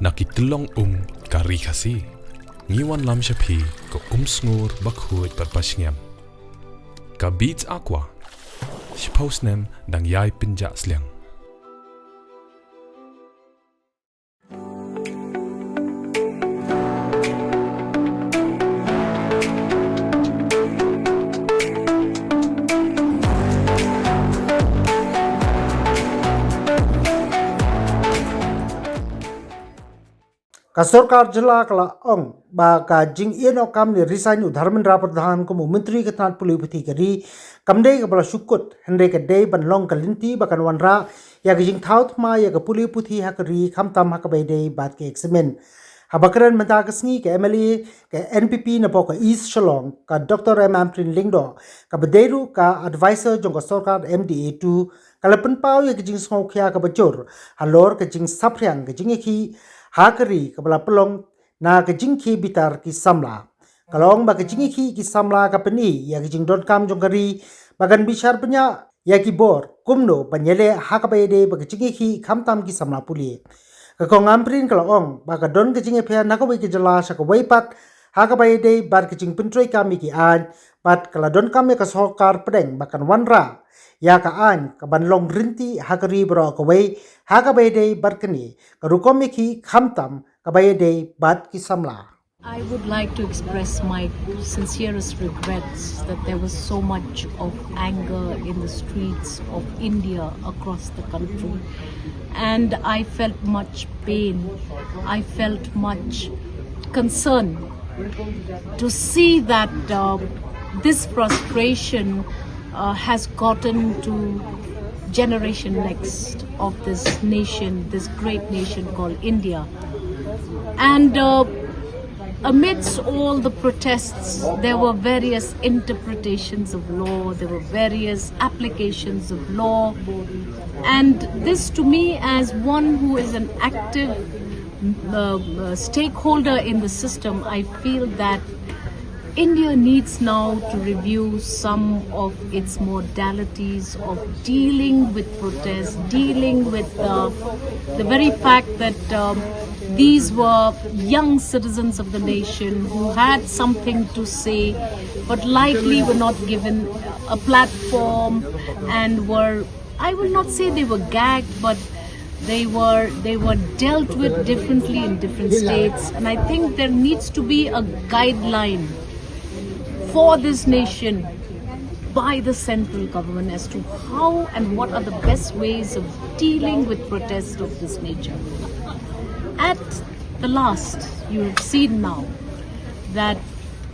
Nakitlong ka Ri Khasi. Ngiwan lam siya pi ko sngur bakhuit parpasngam. Ka beats aqua. Si postnem dang yai pinja sliang. Ka sarkar jylla kala ong ba ka Jingiehnoh kam ni resign udharman ra pradhan ko Myntri ka tanat Pule Puthi ka ri kamdei ka bala shukut Hynrei ka dei ban long ka linti ba kan wanra ya ka jing Pynthymmai ya ka Pule Puthi ha ka ri khamtam ha ka bai dei bat ke examen habakaran menta ka sngi ka MLA ka NPP na po ka East Shillong ka Dr. Myntri lingdo ka baderu ka advisor jong ka sarkar MDA2 kalapan pau ya ka jing sngau khya ka bajur halor ka jing saphriang ka jing ki hakari kabala pelong na kejingki bitar ki samla kalong ba kejingki ki samla ka peni ya kejing .com jongkari bagan bishar penya ya ki bor kumno banyele hakabede ba kejingki khamtam ki samla puli kakong amprin kalong ba ka don kejing pya nakawi ki jala sa ka weipat hakabede bar kejing Myntri kami ki an bat kala don kami ka sokar pedeng bakan wanra ya ka an ka banlong rinti hakari bro ka wei hakabede barkani ka rukomi ki khamtam ka bayede bat ki samla. I would like to express my sincerest regrets that there was so much of anger in the streets of India across the country, and I felt much pain. I felt much concern to see that this frustration has gotten to generation next of this nation, this great nation called India. And amidst all the protests, there were various interpretations of law, there were various applications of law. And this to me, as one who is an active stakeholder in the system, I feel that India needs now to review some of its modalities of dealing with protests, dealing with the very fact that these were young citizens of the nation who had something to say but likely were not given a platform and were, I will not say they were gagged, but they were dealt with differently in different states. And I think there needs to be a guideline for this nation by the central government as to how and what are the best ways of dealing with protests of this nature. At the last, you have seen now that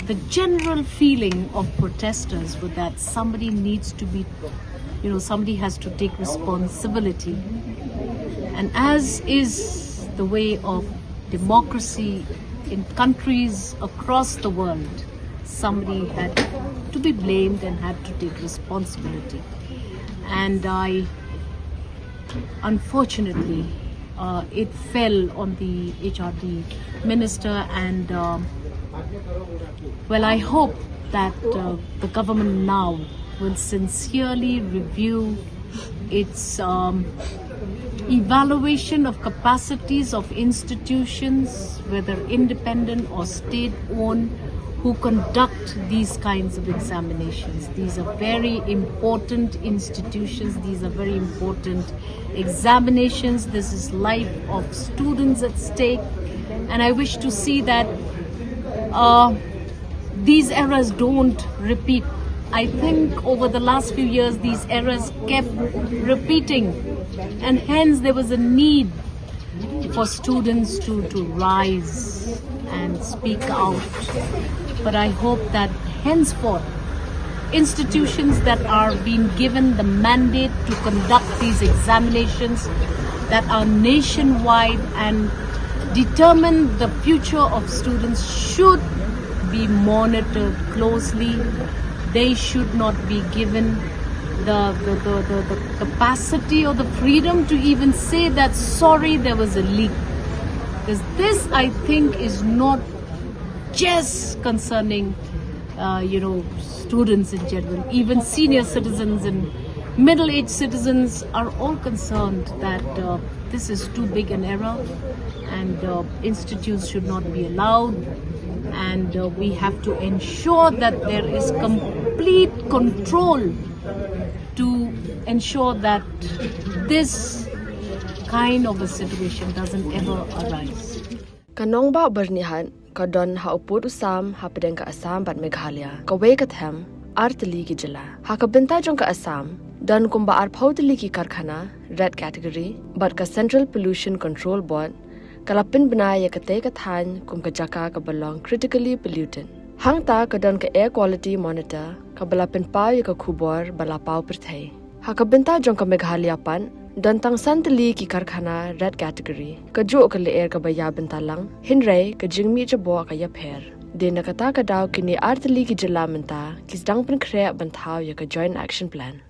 the general feeling of protesters was that somebody needs to be, somebody has to take responsibility. And as is the way of democracy in countries across the world, somebody had to be blamed and had to take responsibility. And unfortunately, it fell on the HRD minister, and I hope that the government now will sincerely review its evaluation of capacities of institutions, whether independent or state-owned, who conduct these kinds of examinations. These are very important institutions. These are very important examinations. This is life of students at stake. And I wish to see that these errors don't repeat. I think over the last few years, these errors kept repeating. And hence there was a need for students to rise and speak out. But I hope that henceforth, institutions that are being given the mandate to conduct these examinations that are nationwide and determine the future of students should be monitored closely. They should not be given the capacity or the freedom to even say that, sorry, there was a leak. Because this, I think, is not just concerning, students in general. Even senior citizens and middle-aged citizens are all concerned that this is too big an error, and institutes should not be allowed, and we have to ensure that there is complete control to ensure that this kind of a situation doesn't ever arise. Kanong ba Byrnihat kadon ha upod usam ha pedeng ka Assam bat Meghalaya kawe kathem artali ki jylla ha kabenta jong ka Assam dan kumba ar phautali ki karkhana red category but ka Central Pollution Control Board kalapin banaya kate kathan kum ka jaka ka belong critically polluted hangta kadon ka air quality monitor ka balapin pau ya ka Khubor bala pau Puthi ha kabenta jong ka Meghalaya pan dan tang santali ki karkhana red category ka jo ka leer ka baya bentalang Hynrei ka jingmi jabo ka ya pher de nakata ka daw kini artali ki jylla menta kisdang pen khre banthaw ya ka joint action plan